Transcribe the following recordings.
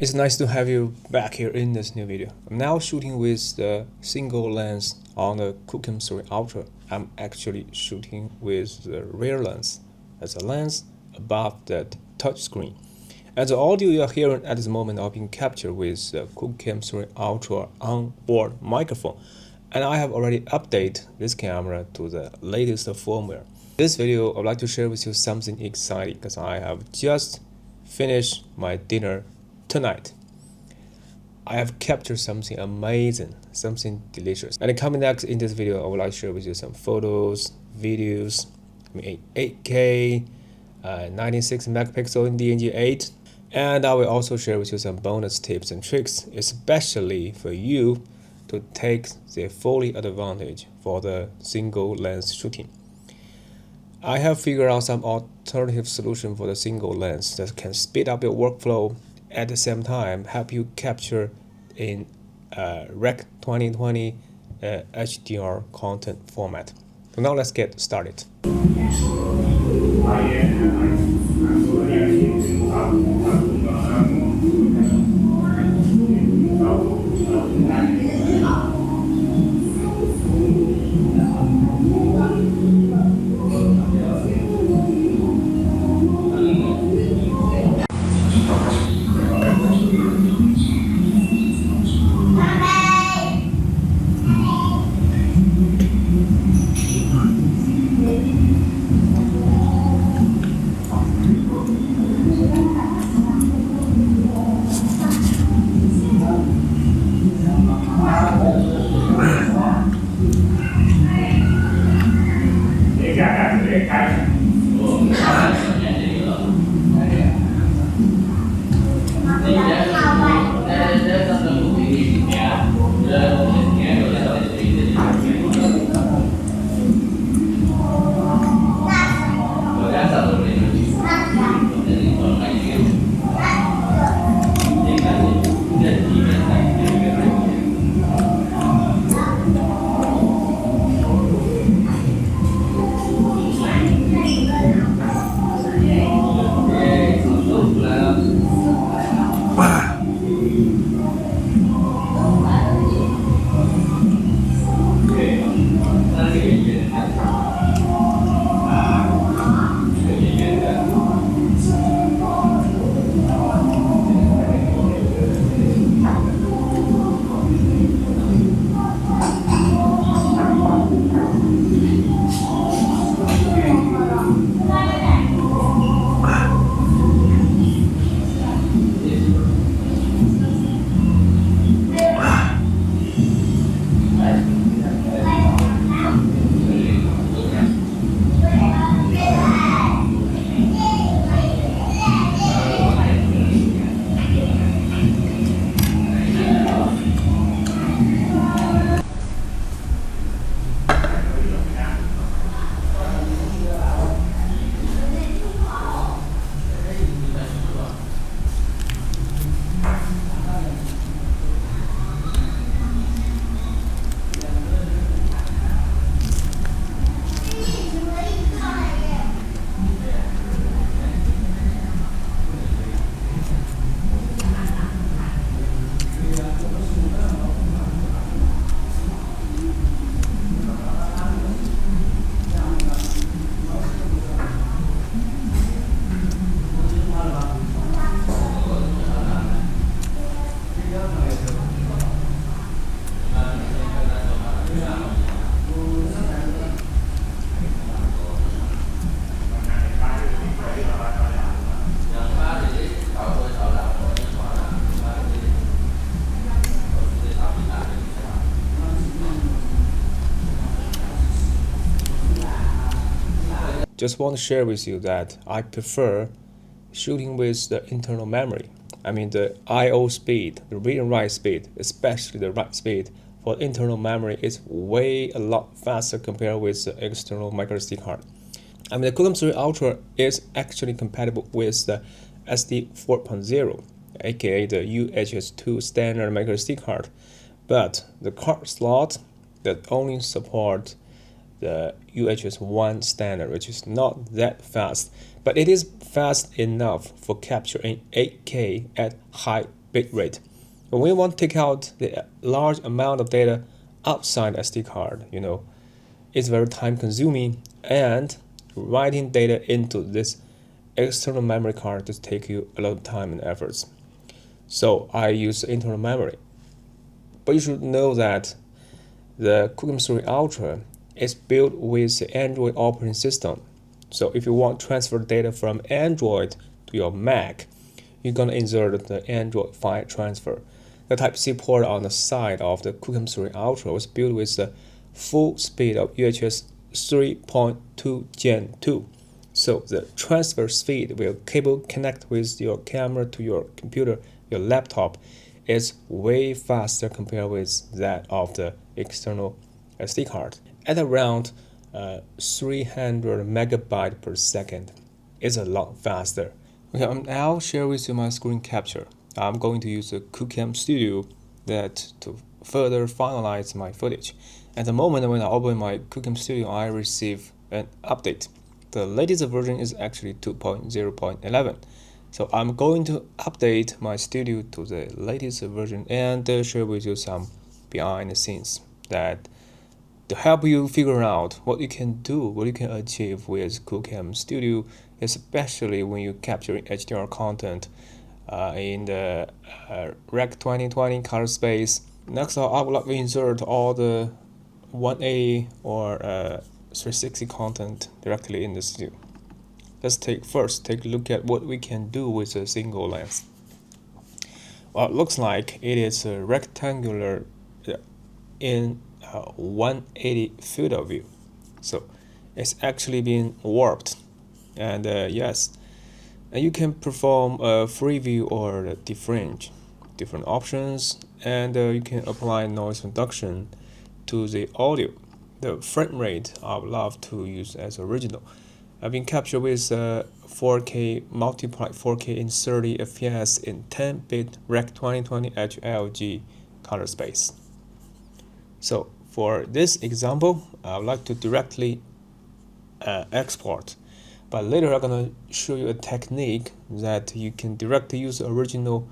It's nice to have you back here in this new video. I'm now shooting with the single lens on the QooCam 3 Ultra. I'm actually shooting with the rear lens as a lens above that touchscreen. And the audio you're hearing at this moment are being captured with the QooCam 3 Ultra onboard microphone. And I have already updated this camera to the latest firmware. This video, I'd like to share with you something exciting because I have just finished my dinner tonight. I have captured something amazing, something delicious. And coming next in this video, I would like to share with you some photos, videos, 8K, 96 megapixel in DNG 8. And I will also share with you some bonus tips and tricks, especially for you to take the fully advantage for the single lens shooting. I have figured out some alternative solution for the single lens that can speed up your workflow, at the same time help you capture in Rec 2020 HDR content format. So now let's get started. Just want to share with you that I prefer shooting with the internal memory. I mean the I/O speed, the read and write speed, especially the write speed for internal memory is way a lot faster compared with the external microSD card. I mean the QooCam 3 Ultra is actually compatible with the SD 4.0, aka the UHS-2 standard microSD card, but the card slot that only support the UHS-1 standard, which is not that fast, but it is fast enough for capturing 8K at high bit rate. When we want to take out the large amount of data outside SD card, it's very time consuming, and writing data into this external memory card just take you a lot of time and efforts. So I use internal memory. But you should know that the QooCam 3 Ultra is built with the Android operating system. So if you want to transfer data from Android to your Mac, you're going to insert the Android file transfer. The Type-C port on the side of the QooCam 3 Ultra was built with the full speed of UHS 3.2 Gen 2. So the transfer speed will cable connect with your camera to your computer, your laptop, is way faster compared with that of the external SD card. At around 300 megabytes per second. It's a lot faster. Okay, I'll now share with you my screen capture. I'm going to use the QooCam Studio to further finalize my footage. At the moment when I open my QooCam Studio, I receive an update. The latest version is actually 2.0.11. So I'm going to update my studio to the latest version and share with you some behind the scenes that to help you figure out what you can do, what you can achieve with QooCam Studio, especially when you capture HDR content in the Rec 2020 color space. Next, I would like to insert all the 180 or 360 content directly in the studio. Let's first take a look at what we can do with a single lens. Well, it looks like it is a rectangular in 180 field of view. So it's actually been warped. And yes, and you can perform a free view or different options, and you can apply noise reduction to the audio. The frame rate I would love to use as original. I've been captured with 4K multiplied 4K in 30 fps in 10-bit Rec 2020 HLG color space. So for this example, I would like to directly export, but later I'm gonna show you a technique that you can directly use the original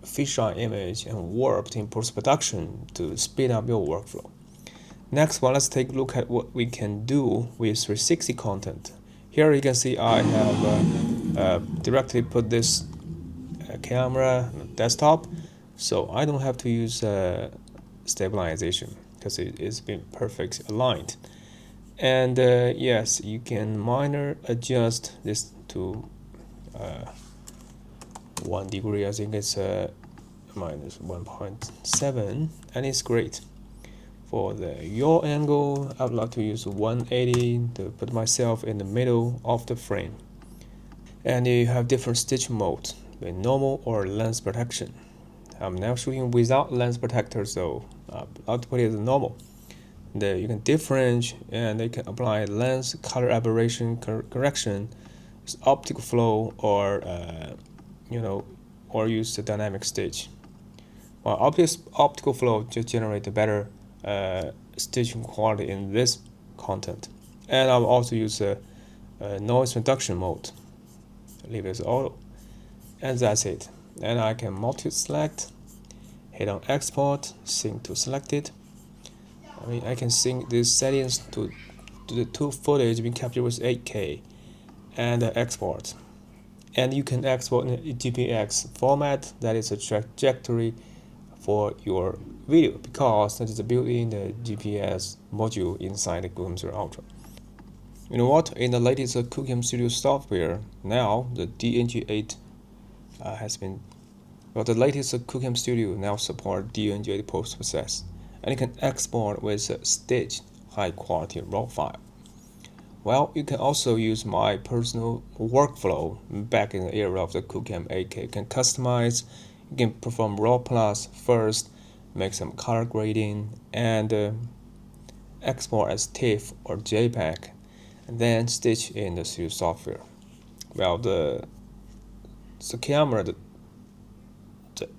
fisheye image and warped in post-production to speed up your workflow. Next one, let's take a look at what we can do with 360 content. Here you can see I have directly put this camera on the desktop, so I don't have to use stabilization because it's been perfectly aligned. And yes, you can minor adjust this to 1 degree. I think it's minus 1.7, and it's great. For the yaw angle, I would like to use 180 to put myself in the middle of the frame. And you have different stitch modes with normal or lens protection. I'm now shooting without lens protector, so I'll put it as normal. You can differentiate and you can apply lens color aberration correction, optical flow, or or use the dynamic stitch. While optical flow just generate a better stitching quality in this content. And I'll also use a noise reduction mode. Leave it as auto. And that's it. And I can multi-select, hit on export, sync to selected. I can sync these settings to the two footage being captured with 8K and export. And you can export in a GPX format, that is a trajectory for your video, because that is built-in the GPS module inside the QooCam 3 Ultra. You know what? In the latest QooCam Studio software, now the DNG 8 has been. Well, the latest QooCam Studio now support DNG 8 post-process, and you can export with a stitched high-quality raw file. Well, you can also use my personal workflow back in the era of the QooCam 8K. You can customize. You can perform raw plus first, make some color grading, and export as TIFF or JPEG, and then stitch in the studio software. Well, the camera,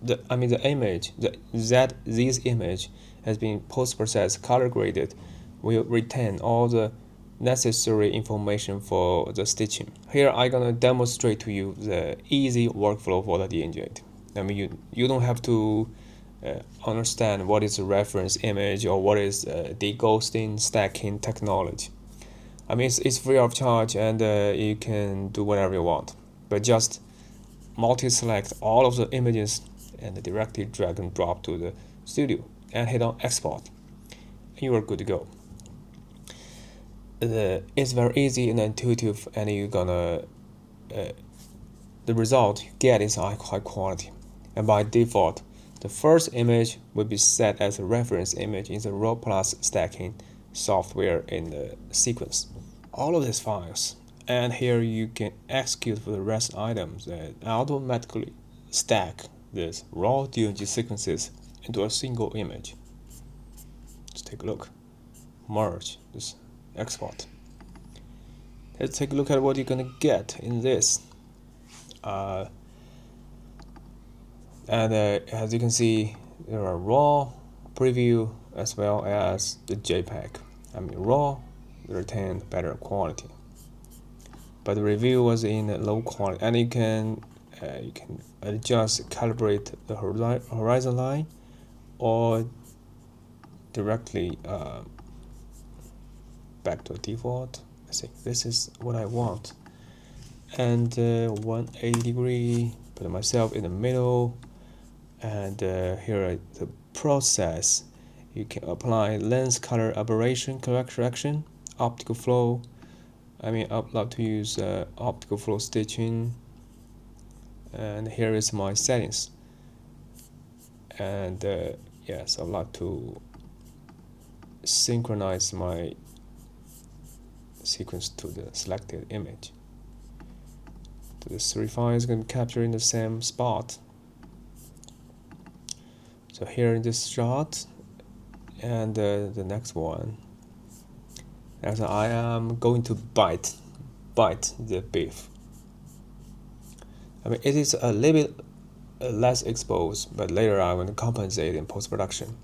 the image, this image has been post-processed, color graded, will retain all the necessary information for the stitching. Here I'm gonna demonstrate to you the easy workflow for the DNG 8. I mean, you don't have to understand what is a reference image or what is deghosting stacking technology. I mean, it's free of charge, and you can do whatever you want. But just multi-select all of the images and directly drag and drop to the studio and hit on export. You are good to go. It's very easy and intuitive, and you're gonna the result you get is high quality. And by default, the first image will be set as a reference image in the raw plus stacking software in the sequence. All of these files, and here you can execute for the rest items that automatically stack these raw DNG sequences into a single image. Let's take a look. Merge this, export. Let's take a look at what you're gonna get in this. As you can see, there are raw, preview, as well as the JPEG. I mean, raw retained better quality, but the review was in low quality, and you can adjust, calibrate the horizon line, or directly back to default. I think this is what I want, and 180 degree, put myself in the middle, and here the process. You can apply lens color aberration correction, optical flow. I mean, I'd love to use optical flow stitching, and here is my settings. And yes, I'd like to synchronize my sequence to the selected image. The 3 files going to be captured in the same spot. So here in this shot, and the next one, as I am going to bite the beef. I mean, it is a little bit less exposed, but later I'm going to compensate in post-production.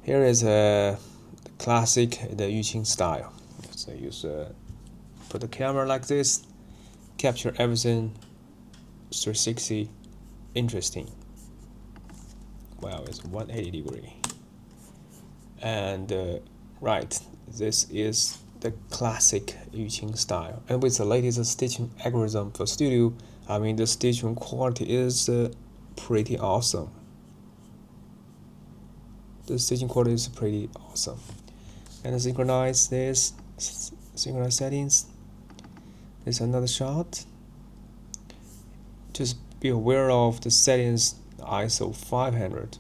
Here is the classic the Yuqing style. So use put the camera like this, capture everything 360, interesting. Wow, it's 180 degree. And right, this is the classic Yuqing style, and with the latest stitching algorithm for studio, I mean, the stitching quality is pretty awesome. The stitching quality is pretty awesome. And synchronize this, synchronize settings. There's another shot. Just be aware of the settings. ISO 500,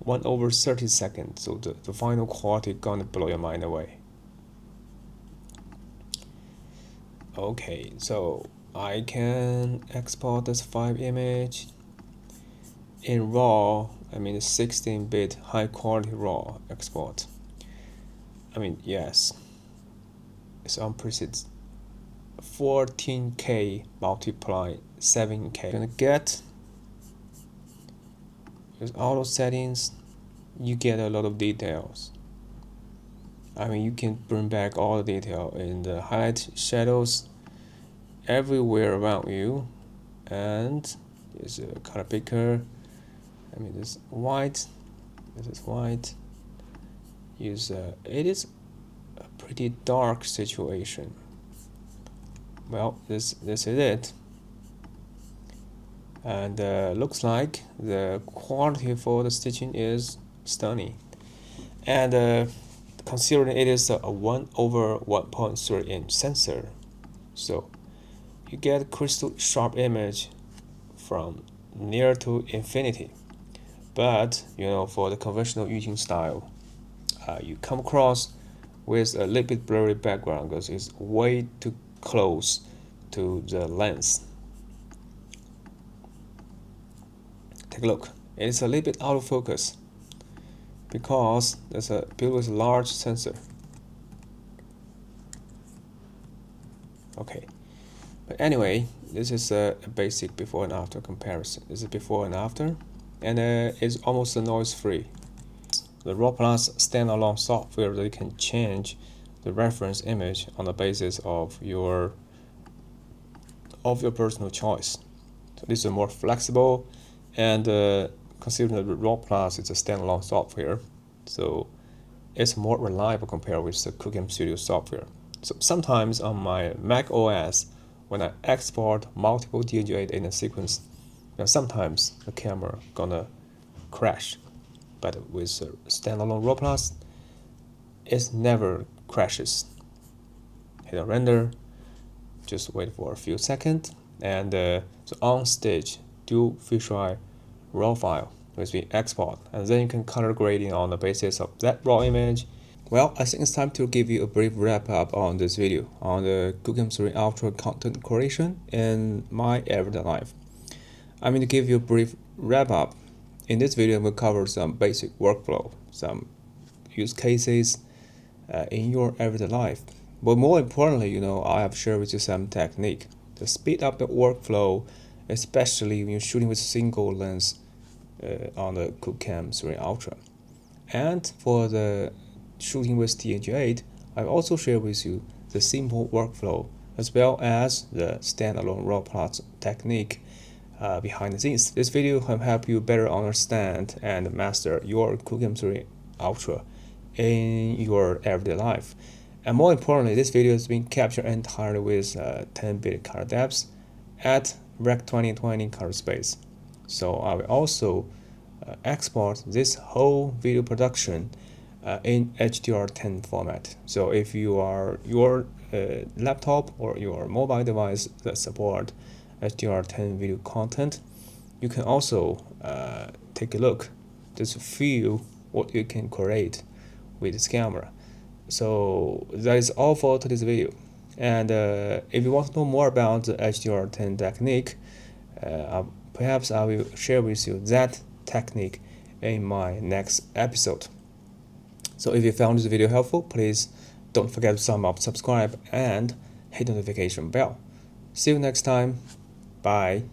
1/30 seconds, so the final quality gonna blow your mind away. Okay, so I can export this 5 image in RAW. I mean, 16-bit high quality RAW export. I mean, yes, it's unprecedented. 14K multiply 7K. You're gonna get with auto settings, you get a lot of details. I mean, you can bring back all the detail in the highlight, shadows, everywhere around you, and there's a color picker. I mean, this is white. Use it is a pretty dark situation. Well, this is it. And looks like the quality for the stitching is stunning, and considering it is a 1/1.3 inch sensor, so you get crystal sharp image from near to infinity. But you know, for the conventional Yuqing style, you come across with a little bit blurry background because it's way too close to the lens. Take a look. It's a little bit out of focus because there's a built with a large sensor. Okay, but anyway, this is a basic before and after comparison. This is before and after, and it's almost noise free. The RAW Plus standalone software that you can change the reference image on the basis of your personal choice. So this is more flexible And considering that RAW Plus is a standalone software, so it's more reliable compared with the QooCam Studio software. So sometimes on my Mac OS, when I export multiple DNG in a sequence, sometimes the camera gonna crash. But with standalone RAW Plus, it never crashes. Hit a render, just wait for a few seconds, and so on stage, do fisheye raw file which we export, and then you can color grading on the basis of that raw image. Well, I think it's time to give you a brief wrap up on this video on the QooCam 3 Ultra content creation in my everyday life. I'm going to give you a brief wrap up. In this video, we'll cover some basic workflow, some use cases in your everyday life. But more importantly, I have shared with you some technique to speed up the workflow, especially when you're shooting with single lens on the QooCam 3 Ultra. And for the shooting with DNG, I've also shared with you the simple workflow as well as the standalone RAW Plus technique behind the scenes. This video will help you better understand and master your QooCam 3 Ultra in your everyday life. And more importantly, this video has been captured entirely with 10-bit color depths at Rec 2020 color space. So I will also export this whole video production in HDR10 format. So if your laptop or your mobile device that support HDR10 video content, you can also take a look, just feel what you can create with this camera. So that is all for today's video. And if you want to know more about the HDR10 technique, perhaps I will share with you that technique in my next episode. So if you found this video helpful, please don't forget to thumb up, subscribe, and hit the notification bell. See you next time. Bye.